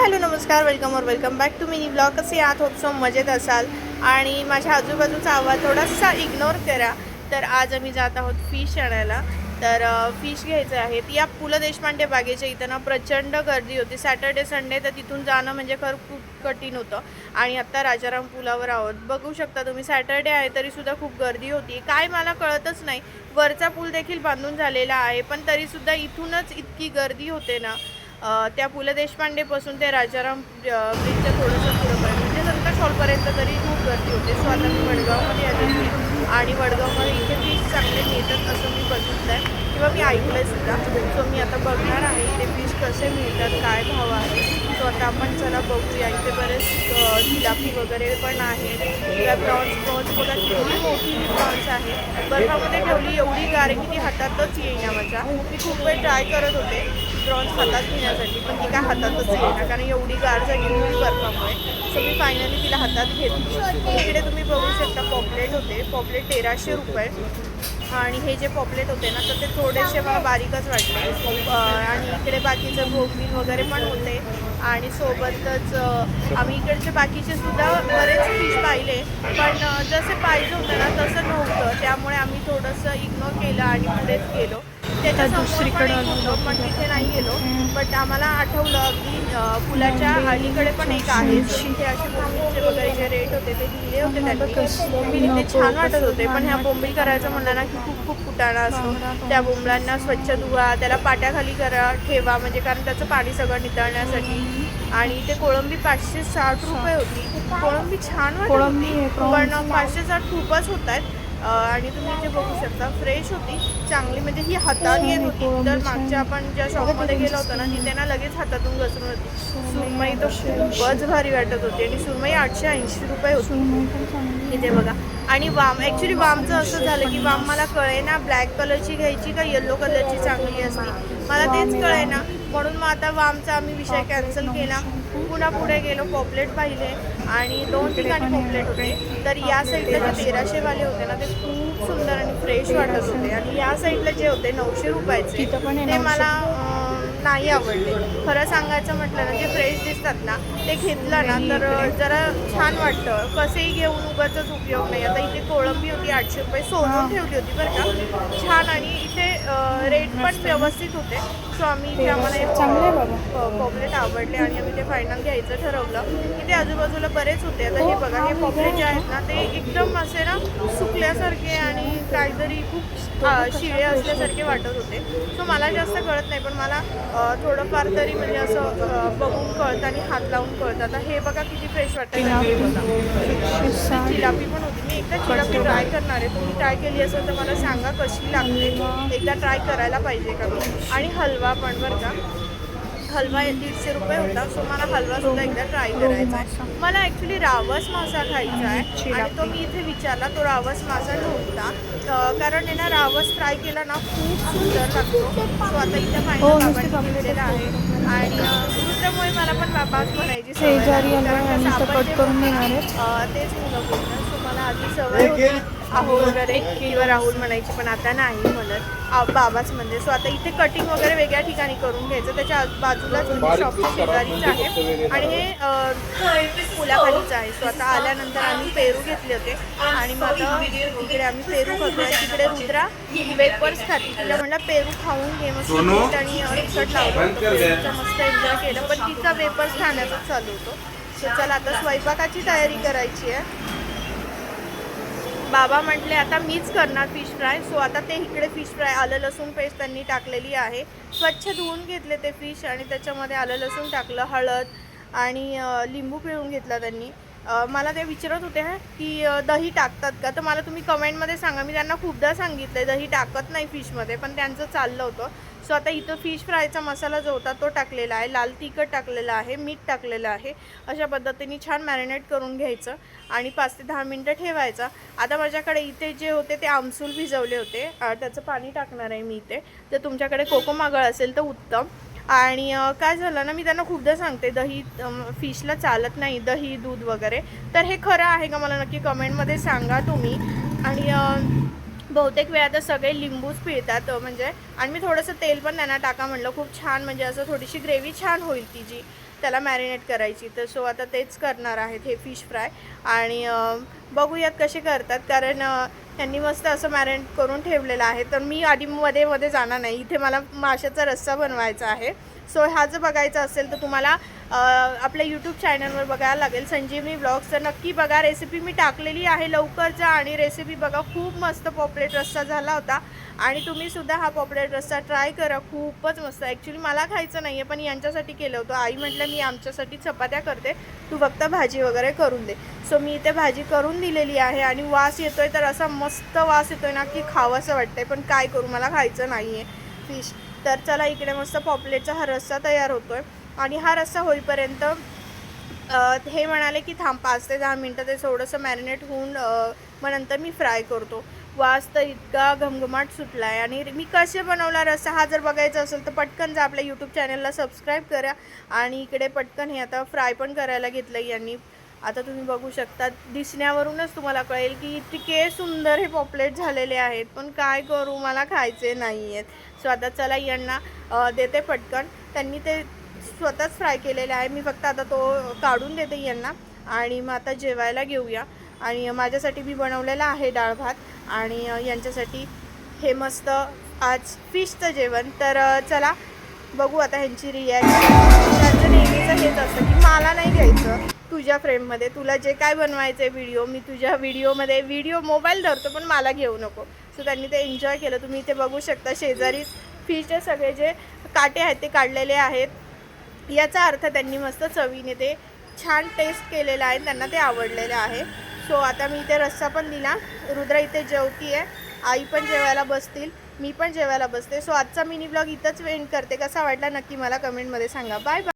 Hello नमस्कार, welcome back to mini blog. कसे आहात? होप सो मजेत असाल आणि माझ्या आजूबाजूचा आवाज थोडासा इग्नोर करा. तर आज आम्ही जात आहोत फिश आणायला. तर फिश घ्यायचे आहेत. या पु ल देशपांडे बागेच्या इथं ना प्रचंड गर्दी होती. सॅटर्डे संडे तर तिथून जाणं म्हणजे खूप कठीण होतं. आणि आत्ता राजाराम पुलावर आहोत. बघू शकता तुम्ही, सॅटर्डे आहे तरीसुद्धा खूप गर्दी होती. काय मला कळतच नाही. वरचा पूल देखील बांधून झालेला आहे, पण तरीसुद्धा इथूनच इतकी गर्दी होते ना. त्या पु ल देशपांडेपासून ते राजाराम ब्रिजच्या थोडंसं पुढंपर्यंत म्हणजे संतोष हॉलपर्यंत तरी खूप गर्दी होते. सो आता मी वडगावमध्ये आलेली आणि वडगावमध्ये इथे फिश चांगले मिळतात असं मी बघितलं आहे किंवा मी ऐकलं आहे सुद्धा. सो मी आता बघणार आहे इथे फिश कसे मिळतात, काय भाव आहे. सो आता आपण चला बघूया. इथे बरेच जिलापी वगैरे पण आहे किंवा प्रॉन्स बघा किती मोठी प्रॉन्स आहे. बर्फामध्ये ठेवली एवढी गार की ती हातातच येईना माझ्या. मी खूप वेळ ट्राय करत होते प्रॉन्स हातात घेण्यासाठी, पण ती काय हातातच येईना कारण एवढी गार झाली होती बर्फामुळे. सो मी फायनली तिला हातात घेतली. इकडे तुम्ही बघू शकता पॉपलेट होते. पॉपलेट 1300 रुपये. आणि हे जे पॉपलेट होते ना तर ते थोडेसे मला बारीकच वाटले. आणि इकडे बाकीचे बोंबील वगैरे पण होते. आणि सोबतच आम्ही इकडचे बाकीचे सुद्धा बरेच फिश पाहिले, पण जसे पाहिजे होतं ना तसं नव्हतं. त्यामुळे आम्ही थोडंसं इग्नोर केलं आणि पुढेच गेलो. त्याच्यासमोर होतं पण तिथे नाही गेलो. बट आम्हाला आठवलं अगदी पुलाच्या अलीकडे पण एक आहे. तिथे असे बोंबीलचे वगैरे जे रेट होते ते लिहिले होते त्यांनी. बोंबील इथे छान वाटत होते, पण ह्या बोंबील करायचं म्हणलं ना की खूप कुटाणा असतो. त्या बोंबलांना स्वच्छ धुवा, त्याला पाट्याखाली ठेवा म्हणजे कारण त्याचं पाणी सगळं नितळण्यासाठी. आणि इथे कोळंबी 560 रुपये होती. कोळंबी छान वाटत होती, पण 560 खूपच होत आहेत. आणि तुम्ही इथे बघू शकता फ्रेश होती चांगली, म्हणजे ही हातात येत होती. तर मागच्या आपण ज्या शॉपमध्ये गेलो होतो ना तिथे ना लगेच हातातून घसरून होती. सुरमई तर खूपच भारी वाटत होती आणि सुरमई 880 रुपये होती इथे बघा. आणि वाम, ॲक्च्युली वामचं असं झालं की वाम मला कळे ना ब्लॅक कलरची घ्यायची का येलो कलरची चांगली असती, मला तेच कळे ना. म्हणून मग आता वामचा आम्ही विषय कॅन्सल केला. पुन्हा पुढे गेलो, पॉपलेट पाहिले आणि 2 ठिकाणी पॉपलेट होते. तर या साईडला जे 1300 वाले होते ना ते खूप सुंदर आणि फ्रेश वाटत होते. आणि या साईडला जे होते 900 रुपयाचे ते मला नाही आवडले. खरं सांगायचं म्हटलं ना, जे फ्रेश दिसतात ना ते घेतलं ना तर जरा छान वाटतं. कसेही घेऊन उगाचच उपयोग नाही. आता इथे कोळंबी होती 800 रुपये, सोलून ठेवली होती बरं का छान. आणि इथे रेट पण व्यवस्थित होते. सो आम्ही इथे आम्हाला पॉपलेट आवडले आणि आम्ही ते फायनल घ्यायचं ठरवलं. इथे आजूबाजूला बरेच होते. आता हे बघा, हे पॉपलेट जे आहेत ना ते एकदम असे ना सुकल्यासारखे आणि काहीतरी खूप शिळे असल्यासारखे वाटत होते. सो मला जास्त कळत नाही, पण मला थोडंफार तरी म्हणजे असं बघून कळतं आणि हात लावून कळतं. आता हे बघा किती फ्रेश वाटतं. जिलापी पण होती. मी एकदा जिलापी ट्राय करणार आहे. तुम्ही ट्राय केली असेल तर मला सांगा कशी लागते. एकदा ट्राय करायला पाहिजे का मी. आणि हलवा पण बरं का, हलवा 150 रुपये होता. सो मला हलवासुद्धा एकदा ट्राय करायचा आहे. मला ॲक्च्युली रावस मासा खायचा आहे आणि तो मी इथे विचारला, तो रावस मासा नव्हता. कारण आहे ना रावस फ्राय केला ना खूप सुंदर लागतो. सो आता इथे फायनल बाबांनी घेतलेला आहे. आणि रुद्रामुळे मला पण बाबाच म्हणायची सवय लागली, कारण कसं आपण जे तेच मुलं बोलतात. सो मला आधी सवय होती आहो वगैरे किंवा राहुल म्हणायची, पण आता नाही म्हणत, बाबाच म्हणजे. सो आता इथे कटिंग वगैरे वेगळ्या ठिकाणी करून घ्यायचं. त्याच्या बाजूलाच म्हणजे शॉपच्या शेजारीच आहे आणि हे पुलाखालीच आहे. सो आता आल्यानंतर आम्ही पेरू घेतले होते आणि मग आता इकडे आम्ही पेरू खातो आहे. तिकडे रुद्रा वेपर्स खाती. तिला म्हणलं पेरू खाऊन घे, मस्त मीठ आणि तिखट लावलं होतं. पेरूचा मस्त एन्जॉय केलं, पण तिचा वेपर्स खाण्याचाच चालू होतो. सो चला आता स्वयंपाकाची तयारी करायची आहे. बाबा म्हटले आता मीच करणार फिश फ्राय. सो आता ते इकडे फिश फ्राय आलं लसूण पेस्ट त्यांनी टाकलेली आहे. स्वच्छ धुवून घेतले ते फिश आणि त्याच्यामध्ये आलं लसूण टाकलं, हळद आणि लिंबू पिळून घेतला त्यांनी. मला ते विचारत होते की दही टाकतात का, तर मला तुम्ही कमेंटमध्ये सांगा. मी त्यांना खूपदा सांगितलं आहे दही टाकत नाही फिशमध्ये, पण त्यांचं चाललं होतं. सो आता इथं फिश फ्रायचा मसाला जो होता तो टाकलेला आहे, लाल तिखट टाकलेलं आहे, मीठ टाकलेलं आहे. अशा पद्धतीने छान मॅरिनेट करून घ्यायचं आणि 5 ते 10 मिनटं ठेवायचं. आता माझ्याकडे इथे जे होते ते आमसूल भिजवले होते, त्याचं पाणी टाकणार आहे मी इथे. जर तुमच्याकडे कोको मागळ असेल तर उत्तम. आणि काय झालं ना, मी त्यांना खूपदा सांगते दही फिशला चालत नाही, दही दूध वगैरे. तर हे खरं आहे का मला नक्की कमेंटमध्ये सांगा तुम्ही. आणि बहुतेक वेळा तर सगळे लिंबूच पिळतात म्हणजे. आणि मी थोडंसं तेल पण त्यांना टाका म्हणलं, खूप छान म्हणजे असं थोडीशी ग्रेव्ही छान होईल तिची. त्याला मॅरिनेट करायची. तर सो आता तेच करणार आहेत हे फिश फ्राय. आणि बघूयात कसे करतात, कारण त्यांनी मस्त असं मॅरिनेट करून ठेवलेलं आहे. तर मी आधी मध्ये जाणार नाही, इथे मला माशाचा रस्सा बनवायचा आहे. सो हा जर बघायचा असेल तर तुम्हाला आपल्या यूट्यूब चॅनलवर बघायला लागेल, संजीवनी ब्लॉग्स. तर नक्की बघा, रेसिपी मी टाकलेली आहे, लवकर जा आणि रेसिपी बघा. खूप मस्त पॉपलेट रस्सा झाला होता आणि तुम्हीसुद्धा हा पॉपलेट रस्सा ट्राय करा, खूपच मस्त. ॲक्च्युली मला खायचं नाही आहे, पण यांच्यासाठी केलं होतं. आई म्हटलं मी आमच्यासाठी चपात्या करते, तू फक्त भाजी वगैरे करून दे. सो मी इथे भाजी करून दिलेली आहे आणि वास येतोय तर असा मस्त वास येतोय ना की खावंसं वाटतंय, पण काय करू, मला खायचं नाही आहे फिश. तर चला, इकडे मस्त पॉपलेटचा हा रस्सा तयार होतोय. आणि हा रस्सा होईपर्यंत हे म्हणाले की थांब 5 ते 10 मिनटं ते थोडंसं मॅरिनेट होऊन मग नंतर मी फ्राय करतो. वास तर इतका घमघमाट सुटला आहे. आणि मी कसे बनवला रस्सा हा जर बघायचा असेल तर पटकन जा आपल्या यूट्यूब चॅनलला सबस्क्राईब करा. आणि इकडे पटकन हे आता फ्राय पण करायला घेतलं यांनी. आता तुम्ही बघू शकता, दिसण्यावरूनच तुम्हाला कळेल की इतके सुंदर हे पॉपलेट झालेले आहेत, पण काय करू, मला खायचे नाही आहेत. सो आता चला यांना देते पटकन. त्यांनी ते स्वतःच फ्राय केलेले आहे, मी फक्त आता तो काढून देते यांना आणि मग आता जेवायला घेऊया. आणि माझ्यासाठी मी बनवलेला आहे डाळ भात आणि यांच्यासाठी हे मस्त आज फिशचं जेवण. तर चला बघू आता ह्यांची रिॲक्शन. त्यांचं नेहमीचं हेच असतं की मला नाही घ्यायचं तुझ्या फ्रेममध्ये, तुला जे काय बनवायचं आहे व्हिडिओ, मी तुझ्या व्हिडिओ मोबाईल धरतो पण मला घेऊ नको. सो त्यांनी ते एन्जॉय केलं. तुम्ही इथे बघू शकता शेजारी फिशचे सगळे जे काटे आहेत ते काढलेले आहेत. याचा अर्थ त्यांनी मस्त चवीने ते छान टेस्ट केलेलं आहे, त्यांना ते आवडलेलं आहे. सो आता मी इथे रस्सा पण दिला. रुद्र इथे जेवती आहे, आई पण जेवायला बसतील, मी पण जेवायला बसते. सो आजचा मिनी ब्लॉग इथंच एंड करते. कसा वाटला नक्की मला कमेंटमध्ये सांगा. Bye bye.